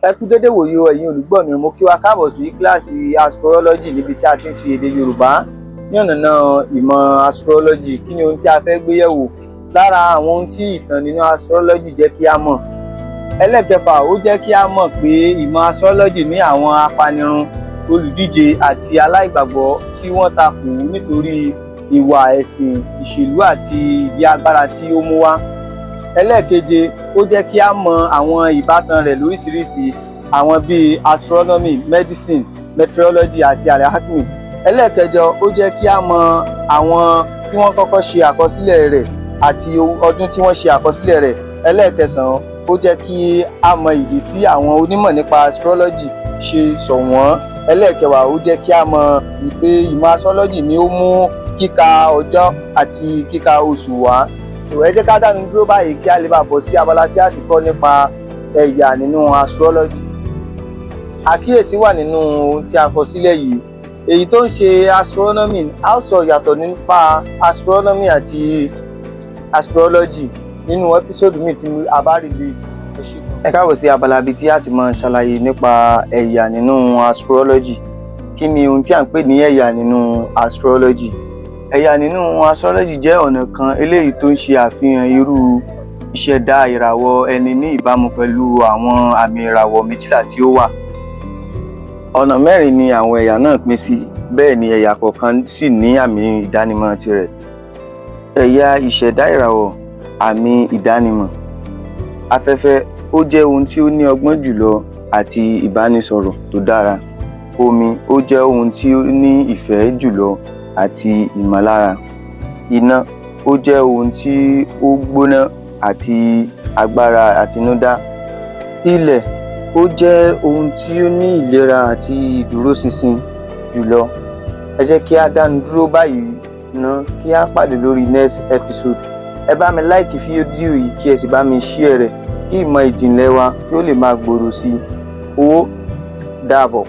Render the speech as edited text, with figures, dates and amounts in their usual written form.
Ẹ kú dédé wòyí o ẹ̀yin olùgbọ́ mi, mo kí wa káàbọ̀ sí kíláàsì astrology níbi tí a ti ń fi èdè Yorùbá yànnàná ìmọ̀ astrology. Kí ni ohun tí a fẹ́ gbé yẹ̀wò? Lára àwọn ohun tí ìtàn nínú astrology jẹ́ kí a mọ̀. Ẹlẹ́kẹfà, ó jẹ́ kí a mọ̀ pé ìmọ̀ astrology ní àwọn apanirun, olùdíje àti aláìgbàgbọ́ tí wọ́n takò nítorí ìwà ẹ̀sìn, ìṣèlú àti ìdí agbára tí ó mú wá. Ẹlẹ́ẹ̀keje, ó jẹ́ kí a mọ àwọn ìbátan rẹ̀ lóríṣiríṣi, àwọn bíi astronomy, medicine, meteorology àti alchemy. Ẹlẹ́ẹ̀kẹjọ, ó jẹ́ kí a mọ àwọn tí wọ́n kọ́kọ́ ṣe àkọsílẹ̀ rẹ̀ àti ọdún tí wọ́n ṣe àkọsílẹ̀ rẹ̀. Ẹlẹ́ẹ̀kẹsàn-án, ó jẹ́ kí a mọ ìdí tí àwọn onímọ̀ nípa astrology ṣe sọ̀ wọ́n. Ẹlẹ́ẹ̀kẹwàá, ó jẹ́ kí a mọ wípé ìmọ̀ astrology ni ó mú kíka ọjọ́ àti kíka oṣù wá. Ẹ jẹ́ ká dánu dúró báyìí kí a lè bá bọ́ sí abala tí a ti kọ́ nípa ẹ̀yà nínú astrology. Àkíyèsí wà nínú ohun tí a kọ sílẹ̀ yìí. Èyí tó ń ṣe astronomy, a ó sọ ìyàtọ̀ nípa astronomy àti astrology nínú ẹ́písòdù míì tí a bá release. Ẹ káàbọ̀ sí abala ibi tí a ti máa ṣàlàyé nípa ẹ̀yà nínú astrology. Kí ni ohun tí à ń pè ní ẹ̀yà nínú astrology? Ẹ̀yà nínú astrology jẹ́ ọ̀nà kan eléyìí tó ń ṣe àfihàn irú ìṣẹ̀dá ìràwọ̀ ẹni ní ìbámu pẹ̀lú àwọn àmì ìràwọ̀ méjìlá tí ó wà. Ọ̀nà mẹ́rin ni àwọn ẹ̀yà náà pín sí, bẹ́ẹ̀ ni ẹ̀yà kọ̀ọ̀kan sì ní àmì ìdánimọ̀ tirẹ̀. Ẹ̀yà ìṣẹ̀dá ìràwọ̀, àmì ìdánimọ̀. Afẹ́fẹ́, ó jẹ́ ohun tí ó ní ọgbọ́n jùlọ àti ìbánisọ̀rọ̀ tó dára. Omi, ó jẹ́ ohun tí ó ní ìfẹ́ jùlọ àti ìmọ̀lára. Iná, ó jẹ́ ohun tí ó gbóná àti agbára àtinúdá. Ilẹ̀, ó jẹ́ ohun tí ó ní ìlera àti ìdúróṣinṣin jùlọ. Ẹ jẹ́ kí a dánu dúró báyìí ná kí a pàdé lórí next episode. Ẹ bá mi like fídíò yìí kí ẹ sì bá mi share rẹ̀ kí ìmọ̀ ìjìnlẹ̀ wa kí ó lè máa gbòòrò sí i. Ó dàbọ̀.